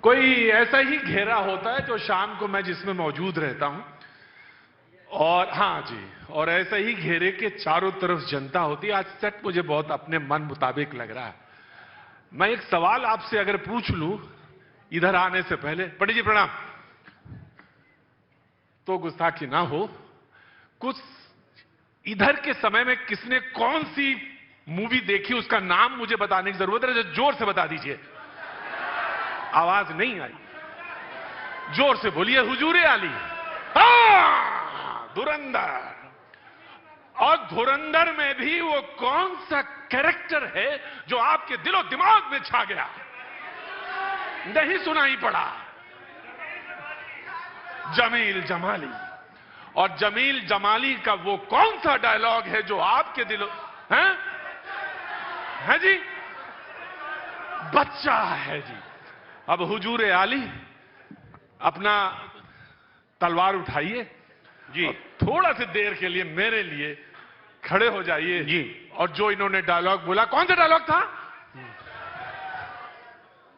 कोई ऐसा ही घेरा होता है जो शाम को मैं जिसमें मौजूद रहता हूं, और हाँ जी, और ऐसा ही घेरे के चारों तरफ जनता होती है। आज सेट मुझे बहुत अपने मन मुताबिक लग रहा है। मैं एक सवाल आपसे अगर पूछ लूं इधर आने से पहले, पंडित जी प्रणाम, तो गुस्ताखी ना हो, कुछ इधर के समय में किसने कौन सी मूवी देखी उसका नाम मुझे बताने की जरूरत है। जोर से बता दीजिए। आवाज नहीं आई, जोर से बोलिए। हुजूरे आली, धुरंधर। और धुरंधर में भी वो कौन सा कैरेक्टर है जो आपके दिलो दिमाग में छा गया? नहीं सुनाई पड़ा। जमील जमाली। और जमील जमाली का वो कौन सा डायलॉग है जो आपके दिलो है जी? बच्चा है जी। अब हुजूरे आली अपना तलवार उठाइए जी, थोड़ा सी देर के लिए मेरे लिए खड़े हो जाइए जी। और जो इन्होंने डायलॉग बोला, कौन सा डायलॉग था?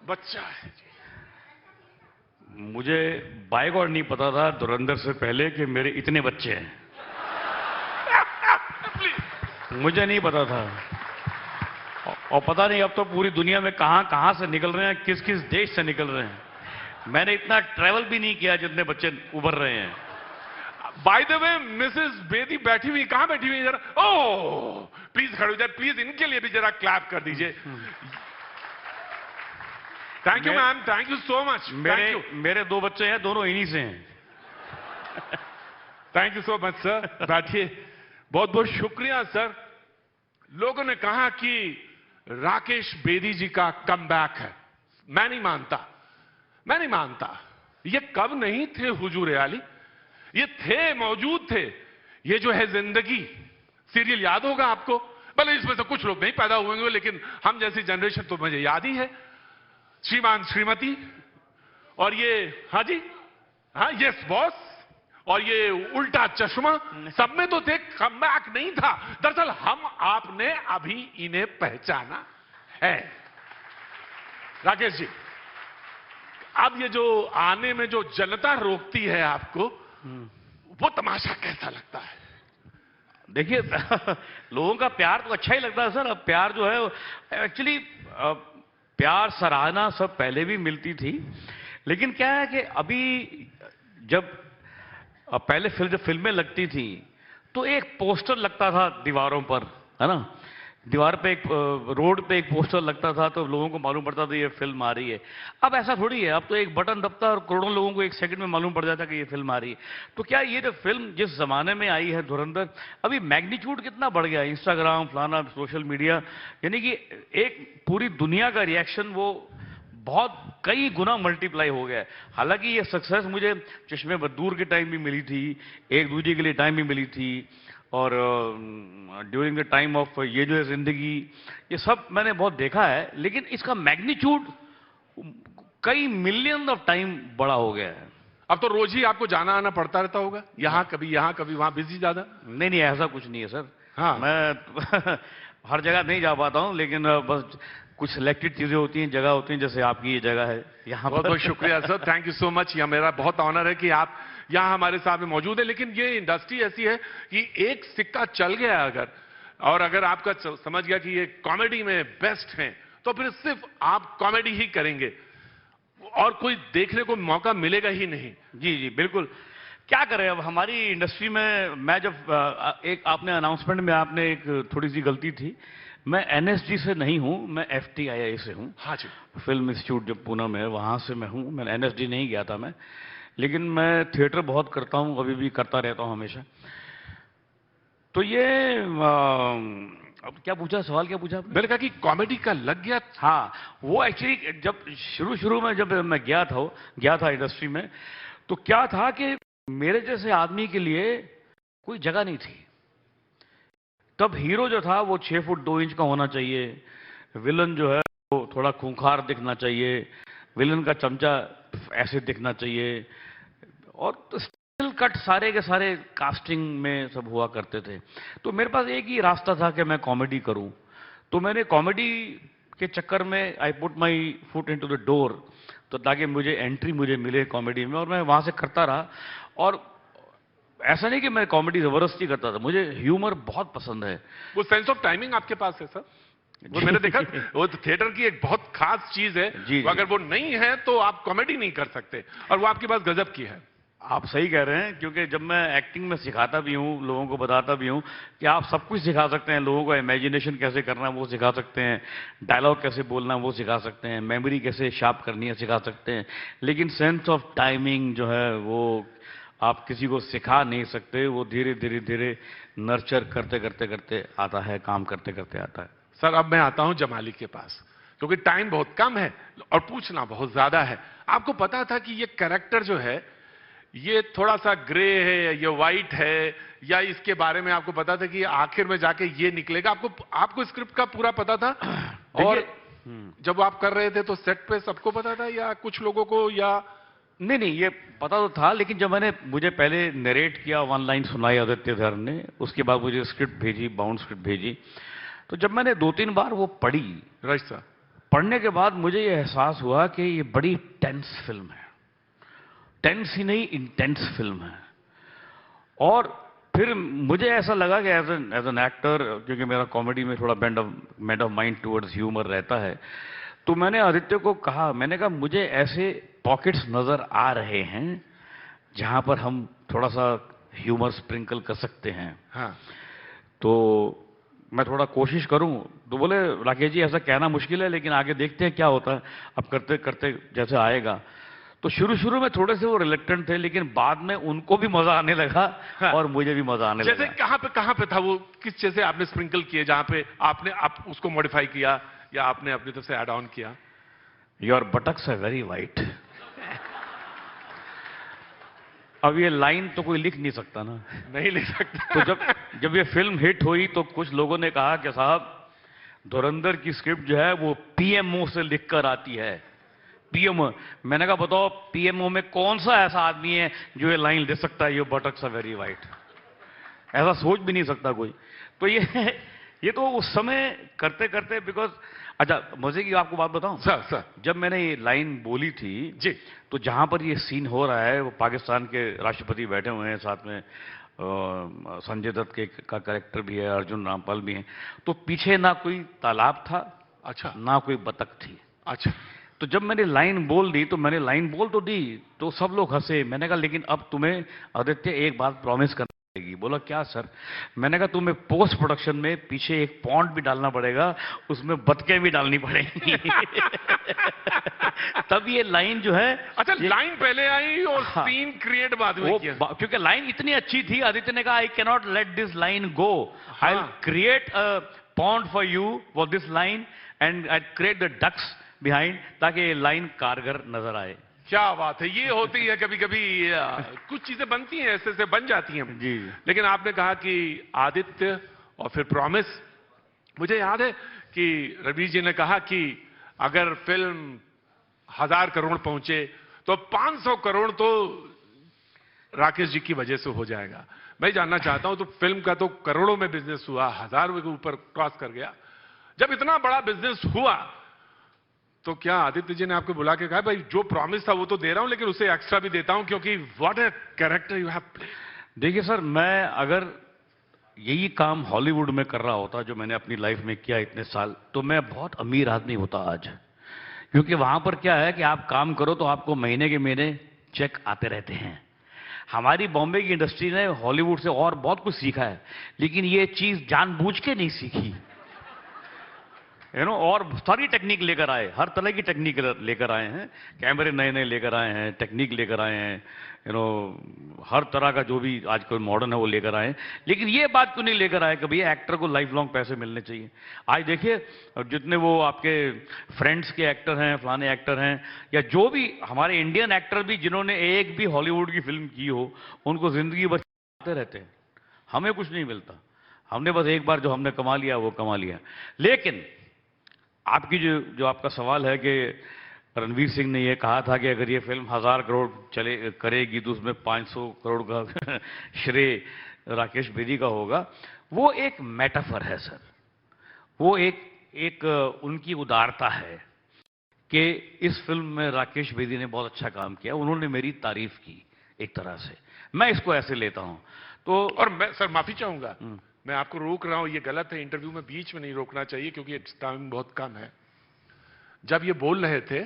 बच्चा है जी। मुझे बाइगॉड नहीं पता था धुरंधर से पहले कि मेरे इतने बच्चे हैं। मुझे नहीं पता था। और पता नहीं अब तो पूरी दुनिया में कहां से निकल रहे हैं, किस किस देश से निकल रहे हैं। मैंने इतना ट्रैवल भी नहीं किया जितने बच्चे उभर रहे हैं। By the way, Mrs Bedi बैठी हुई, कहां बैठी हुई जरा? ओह प्लीज खड़े हो जाए, प्लीज इनके लिए भी जरा क्लैप कर दीजिए। Thank you ma'am, thank you so much. मेरे दो बच्चे हैं, दोनों इन्हीं से हैं। Thank you so much sir. बैठिए। बहुत बहुत शुक्रिया सर। लोगों ने कहा कि राकेश बेदी जी का कमबैक है। मैं नहीं मानता, मैं नहीं मानता। ये कब नहीं थे हुजूर आली, ये थे, मौजूद थे। ये जो है जिंदगी सीरियल याद होगा आपको, भले इसमें से कुछ लोग नहीं पैदा हुए होंगे, लेकिन हम जैसी जनरेशन तो मुझे याद ही है। श्रीमान श्रीमती, और ये हाँ जी, हाँ यस बॉस, और ये उल्टा चश्मा, सब में तो थे। कमबैक नहीं था। दरअसल हम आपने अभी इन्हें पहचाना है। राकेश जी, अब ये जो आने में जो जनता रोकती है आपको, वो तमाशा कैसा लगता है? देखिए, लोगों का प्यार तो अच्छा ही लगता है सर। अब प्यार जो है, एक्चुअली प्यार सराहना सब पहले भी मिलती थी, लेकिन क्या है कि अभी जब पहले जब फिल्में लगती थी तो एक पोस्टर लगता था दीवारों पर, है ना? दीवार पे एक रोड पे एक पोस्टर लगता था तो लोगों को मालूम पड़ता था ये फिल्म आ रही है। अब ऐसा थोड़ी है, अब तो एक बटन दबता है और करोड़ों लोगों को एक सेकंड में मालूम पड़ जाता है कि ये फिल्म आ रही है। तो क्या ये जो फिल्म जिस जमाने में आई है धुरंधर, अभी मैग्नीट्यूड कितना बढ़ गया, इंस्टाग्राम फलाना सोशल मीडिया, यानी कि एक पूरी दुनिया का रिएक्शन वो बहुत कई गुना मल्टीप्लाई हो गया है। हालांकि ये सक्सेस मुझे चश्मे बदूर के टाइम भी मिली थी, एक दूजे के लिए टाइम भी मिली थी, और ड्यूरिंग द टाइम ऑफ ये जो है जिंदगी, ये सब मैंने बहुत देखा है, लेकिन इसका मैग्नीट्यूड कई मिलियन ऑफ टाइम बड़ा हो गया है। अब तो रोज ही आपको जाना आना पड़ता रहता होगा, यहां कभी वहां, बिजी ज्यादा? नहीं, ऐसा कुछ नहीं है सर। हाँ। मैं हर जगह नहीं जा पाता हूं, लेकिन बस कुछ सिलेक्टेड चीजें होती हैं, जगह होती हैं, जैसे आपकी ये जगह है यहाँ। बहुत बहुत शुक्रिया sir, thank you so much. यह मेरा बहुत ऑनर है कि आप यहां हमारे सामने मौजूद है। लेकिन ये इंडस्ट्री ऐसी है कि एक सिक्का चल गया अगर, और अगर आपका समझ गया कि ये कॉमेडी में बेस्ट हैं, तो फिर सिर्फ आप कॉमेडी ही करेंगे और कोई देखने को मौका मिलेगा ही नहीं। जी जी बिल्कुल। क्या करें, अब हमारी इंडस्ट्री में मैं जब एक आपने अनाउंसमेंट में आपने एक थोड़ी सी गलती थी, मैं एनएसजी से नहीं हूं, मैं एफटीआईआई से हूं। हाँ जी। फिल्म इंस्टीट्यूट जो पूना में है वहां से मैं हूं। मैं एनएसडी नहीं गया था मैं, लेकिन मैं थिएटर बहुत करता हूं, अभी भी करता रहता हूं हमेशा। तो ये अब क्या पूछा, सवाल क्या पूछा आपने? मैंने कहा कि कॉमेडी का लग गया। हाँ, वो एक्चुअली जब शुरू में जब मैं गया था इंडस्ट्री में, तो क्या था कि मेरे जैसे आदमी के लिए कोई जगह नहीं थी। तब हीरो जो था वो 6 फुट 2 इंच का होना चाहिए, विलन जो है वो थोड़ा खूंखार दिखना चाहिए, विलन का चमचा ऐसे दिखना चाहिए, और स्टिल कट सारे के सारे कास्टिंग में सब हुआ करते थे। तो मेरे पास एक ही रास्ता था कि मैं कॉमेडी करूं। तो मैंने कॉमेडी के चक्कर में I put my foot into the door, तो ताकि मुझे एंट्री मुझे मिले कॉमेडी में, और मैं वहां से करता रहा। और ऐसा नहीं कि मैं कॉमेडी जबरदस्ती करता था, मुझे ह्यूमर बहुत पसंद है। वो सेंस ऑफ टाइमिंग आपके पास है सर, वो मैंने देखा। वो तो थिएटर की एक बहुत खास चीज है, जी, वो अगर वो नहीं है तो आप कॉमेडी नहीं कर सकते, और वो आपके पास गजब की है। आप सही कह रहे हैं, क्योंकि जब मैं एक्टिंग में सिखाता भी हूँ, लोगों को बताता भी हूँ कि आप सब कुछ सिखा सकते हैं, लोगों को इमेजिनेशन कैसे करना है वो सिखा सकते हैं, डायलॉग कैसे बोलना है वो सिखा सकते हैं, मेमोरी कैसे शार्प करनी है सिखा सकते हैं, लेकिन सेंस ऑफ टाइमिंग जो है वो आप किसी को सिखा नहीं सकते, वो धीरे धीरे धीरे नर्चर करते करते करते आता है, काम करते करते आता है। सर अब मैं आता हूं जमाली के पास, क्योंकि टाइम बहुत कम है और पूछना बहुत ज्यादा है। आपको पता था कि ये कैरेक्टर जो है ये थोड़ा सा ग्रे है, ये व्हाइट है, या इसके बारे में आपको पता था कि आखिर में जाके ये निकलेगा? आपको स्क्रिप्ट का पूरा पता था? और जब आप कर रहे थे तो सेट पे सबको पता था या कुछ लोगों को, या? नहीं, ये पता तो था, लेकिन जब मुझे पहले नरेट किया, वन लाइन सुनाई आदित्य धर ने, उसके बाद मुझे स्क्रिप्ट भेजी, बाउंड स्क्रिप्ट भेजी, तो जब मैंने 2-3 बार वो पढ़ी, राइट सर, पढ़ने के बाद मुझे ये एहसास हुआ कि ये बड़ी टेंस फिल्म है, टेंस ही नहीं इंटेंस फिल्म है। और फिर मुझे ऐसा लगा कि एज एन एक्टर, क्योंकि मेरा कॉमेडी में थोड़ा bend of mind towards humour रहता है, तो मैंने आदित्य को कहा, मैंने कहा मुझे ऐसे पॉकेट्स नजर आ रहे हैं जहां पर हम थोड़ा सा ह्यूमर स्प्रिंकल कर सकते हैं। हाँ, तो मैं थोड़ा कोशिश करूं। तो बोले राकेश जी ऐसा कहना मुश्किल है, लेकिन आगे देखते हैं क्या होता है, अब करते करते जैसे आएगा। तो शुरू में थोड़े से वो रिलेक्टेंट थे, लेकिन बाद में उनको भी मजा आने लगा। हाँ। और मुझे भी मजा आने लगा। जैसे कहां पे था वो, किस जैसे आपने स्प्रिंकल किए जहां पे आप उसको मॉडिफाई किया या आपने अपनी तरफ से ऐड ऑन किया? Your buttocks are very white. अब ये लाइन तो कोई लिख नहीं सकता ना, नहीं लिख सकता। तो जब ये फिल्म हिट हुई तो कुछ लोगों ने कहा कि साहब धुरंधर की स्क्रिप्ट जो है वो पीएमओ से लिखकर आती है। पीएमओ, मैंने कहा बताओ पीएमओ में कौन सा ऐसा आदमी है जो ये लाइन लिख सकता है, your buttocks are very white? ऐसा सोच भी नहीं सकता कोई। तो ये तो उस समय करते करते, बिकॉज अच्छा मजे की आपको बात बताऊं सर, जब मैंने ये लाइन बोली थी जी, तो जहां पर ये सीन हो रहा है, वो पाकिस्तान के राष्ट्रपति बैठे हुए हैं, साथ में संजय दत्त का कैरेक्टर भी है, अर्जुन रामपाल भी हैं, तो पीछे ना कोई तालाब था, अच्छा, ना कोई बतख थी। अच्छा, तो जब मैंने लाइन बोल दी, तो मैंने लाइन बोल तो दी, तो सब लोग हंसे। मैंने कहा लेकिन अब तुम्हें आदित्य एक बात प्रॉमिस करनी पड़ेगी। बोला क्या सर? मैंने कहा तुम्हें पोस्ट प्रोडक्शन में पीछे एक पॉन्ड भी डालना पड़ेगा, उसमें बतखें भी डालनी पड़ेंगी। तब ये लाइन जो है, अच्छा लाइन पहले आई और हाँ, सीन क्रिएट बाद में किया, क्योंकि लाइन इतनी अच्छी थी। आदित्य ने कहा I can not let this line go, I will create a pond for you for this line and I create the ducks behind, ताकि ये लाइन कारगर नजर आए। क्या बात है, ये होती है कभी कभी कुछ चीजें बनती हैं, ऐसे ऐसे बन जाती हैं जी। लेकिन आपने कहा कि आदित्य और फिर प्रॉमिस, मुझे याद है कि रवि जी ने कहा कि अगर फिल्म 1000 करोड़ पहुंचे तो 500 करोड़ तो राकेश जी की वजह से हो जाएगा। मैं जानना चाहता हूं, तो फिल्म का तो करोड़ों में बिजनेस हुआ, 1000 के ऊपर क्रॉस कर गया। जब इतना बड़ा बिजनेस हुआ तो क्या आदित्य जी ने आपको बुला के कहा भाई जो प्रॉमिस था वो तो दे रहा हूं, लेकिन उसे एक्स्ट्रा भी देता हूं, क्योंकि what a character you have played? देखिए सर, मैं अगर यही काम हॉलीवुड में कर रहा होता जो मैंने अपनी लाइफ में किया इतने साल, तो मैं बहुत अमीर आदमी होता आज। क्योंकि वहां पर क्या है कि आप काम करो तो आपको महीने के महीने चेक आते रहते हैं। हमारी बॉम्बे की इंडस्ट्री ने हॉलीवुड से और बहुत कुछ सीखा है, लेकिन ये चीज जानबूझ के नहीं सीखी, और सारी टेक्निक लेकर आए, हर तरह की टेक्निक लेकर आए हैं, कैमरे नए नए लेकर आए हैं, टेक्निक लेकर आए हैं, हर तरह का जो भी आजकल मॉडर्न है वो लेकर आए। लेकिन ये बात क्यों नहीं लेकर आए कि भैया एक्टर को लाइफ लॉन्ग पैसे मिलने चाहिए? आज देखिए जितने वो आपके फ्रेंड्स के एक्टर हैं, फलाने एक्टर हैं, या जो भी हमारे इंडियन एक्टर भी जिन्होंने एक भी हॉलीवुड की फिल्म की हो, उनको जिंदगी भर आते रहते हैं, हमें कुछ नहीं मिलता। हमने बस एक बार जो हमने कमा लिया वो कमा लिया। लेकिन आपकी जो आपका सवाल है कि रणवीर सिंह ने ये कहा था कि अगर ये फिल्म 1000 करोड़ करेगी तो उसमें 500 करोड़ का श्रेय राकेश बेदी का होगा, वो एक मेटाफर है सर। वो एक एक उनकी उदारता है कि इस फिल्म में राकेश बेदी ने बहुत अच्छा काम किया, उन्होंने मेरी तारीफ की एक तरह से, मैं इसको ऐसे लेता हूं। तो और मैं सर माफी चाहूंगा, मैं आपको रोक रहा हूं, ये गलत है, इंटरव्यू में बीच में नहीं रोकना चाहिए क्योंकि टाइम बहुत कम है। जब ये बोल रहे थे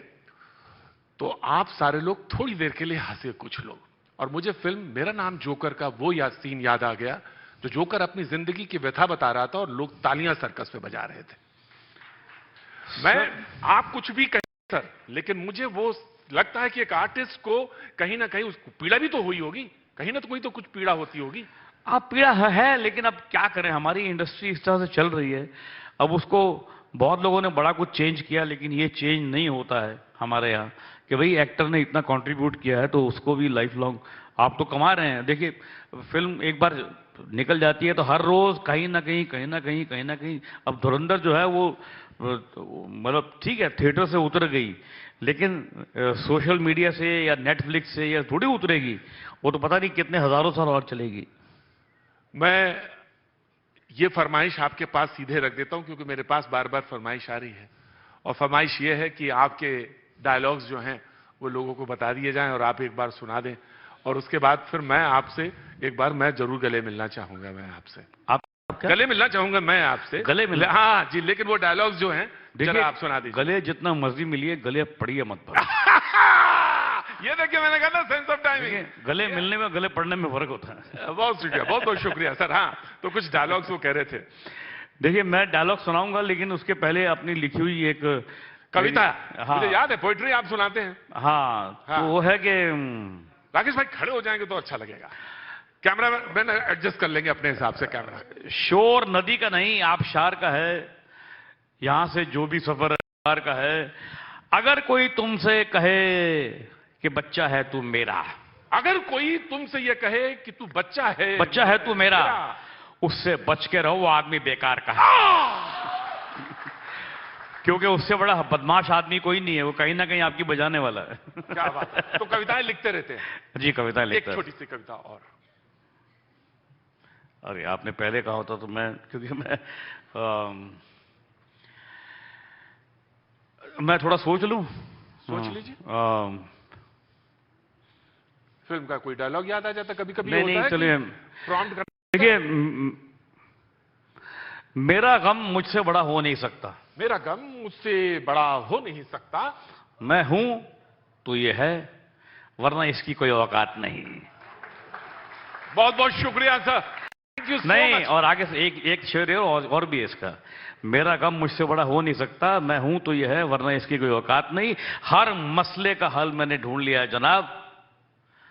तो आप सारे लोग थोड़ी देर के लिए हंसे, कुछ लोग, और मुझे फिल्म मेरा नाम जोकर का वो सीन याद आ गया, जो जोकर अपनी जिंदगी की व्यथा बता रहा था और लोग तालियां सर्कस पे बजा रहे थे। मैं आप कुछ भी कहें सर, लेकिन मुझे वो लगता है कि एक आर्टिस्ट को कहीं ना कहीं उसको पीड़ा भी तो हुई होगी, कहीं ना तो कोई तो कुछ पीड़ा होती होगी। आप पीड़ा है, लेकिन अब क्या करें, हमारी इंडस्ट्री इस तरह से चल रही है। अब उसको बहुत लोगों ने बड़ा कुछ चेंज किया, लेकिन ये चेंज नहीं होता है हमारे यहाँ कि भाई एक्टर ने इतना कंट्रीब्यूट किया है तो उसको भी लाइफ लॉन्ग आप तो कमा रहे हैं। देखिए फिल्म एक बार निकल जाती है तो हर रोज कहीं ना कहीं कहीं ना कहीं कहीं ना कहीं, अब धुरंधर जो है वो मतलब ठीक है थिएटर से उतर गई, लेकिन सोशल मीडिया से या नेटफ्लिक्स से या थोड़ी उतरेगी, वो तो पता नहीं कितने हजारों साल और चलेगी। मैं ये फरमाइश आपके पास सीधे रख देता हूं क्योंकि मेरे पास बार बार फरमाइश आ रही है, और फरमाइश ये है कि आपके डायलॉग्स जो हैं वो लोगों को बता दिए जाएं और आप एक बार सुना दें, और उसके बाद फिर मैं आपसे एक बार मैं जरूर गले मिलना चाहूंगा। मैं आपसे आप गले मिलना चाहूंगा, मैं आपसे गले मिलना, हाँ जी, लेकिन वो डायलॉग्स जो हैं जरा आप सुना दीजिए। गले जितना मर्जी मिलिए, गले पड़िए मत पर। ये देखिए मैंने कहा ना, सेंस ऑफ टाइमिंग, गले मिलने में गले पड़ने में फर्क होता है। बहुत शुक्रिया, बहुत बहुत शुक्रिया सर। हाँ, तो कुछ डायलॉग्स वो कह रहे थे। देखिए मैं डायलॉग सुनाऊंगा, लेकिन उसके पहले अपनी लिखी हुई एक कविता, हाँ, मुझे याद है, पोइट्री आप सुनाते हैं। हाँ, हाँ। तो वो है कि राकेश भाई खड़े हो जाएंगे तो अच्छा लगेगा, कैमरा मैन एडजस्ट कर लेंगे अपने हिसाब से कैमरा। शोर नदी का नहीं आबशार का है, यहां से जो भी सफर है का है। अगर कोई तुमसे कहे कि बच्चा है तू मेरा, अगर कोई तुमसे ये कहे कि तू बच्चा है तू मेरा, उससे बच के रहो, वो आदमी बेकार का है। क्योंकि उससे बड़ा बदमाश आदमी कोई नहीं है, वो कहीं ना कहीं आपकी बजाने वाला है। क्या बात है। तो कविताएं लिखते रहते हैं जी, कविताएं लिखते हैं। हैं। एक छोटी सी कविता और। अरे आपने पहले कहा होता तो मैं, क्योंकि मैं थोड़ा सोच लूं। सोच लीजिए। फिल्म का कोई डायलॉग याद आ जाता कभी कभी होता नहीं, है, चलिए प्रॉम्प्ट कर। देखिए, मेरा गम मुझसे बड़ा हो नहीं सकता, मेरा गम मुझसे बड़ा हो नहीं सकता, मैं हूं तो ये है, वरना इसकी कोई औकात नहीं। बहुत बहुत शुक्रिया सर, थैंक यू सो नहीं मच। और आगे से एक शेर है और भी है इसका, मेरा गम मुझसे बड़ा हो नहीं सकता, मैं हूं तो ये है, वरना इसकी कोई औकात नहीं। हर मसले का हल मैंने ढूंढ लिया है जनाब,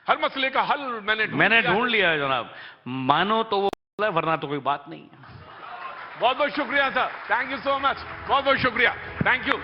हर मसले का हल मैंने ढूंढ लिया है जनाब, मानो तो वो है, वरना तो कोई बात नहीं है। बहुत बहुत शुक्रिया sir, thank you so much, बहुत बहुत शुक्रिया, थैंक यू।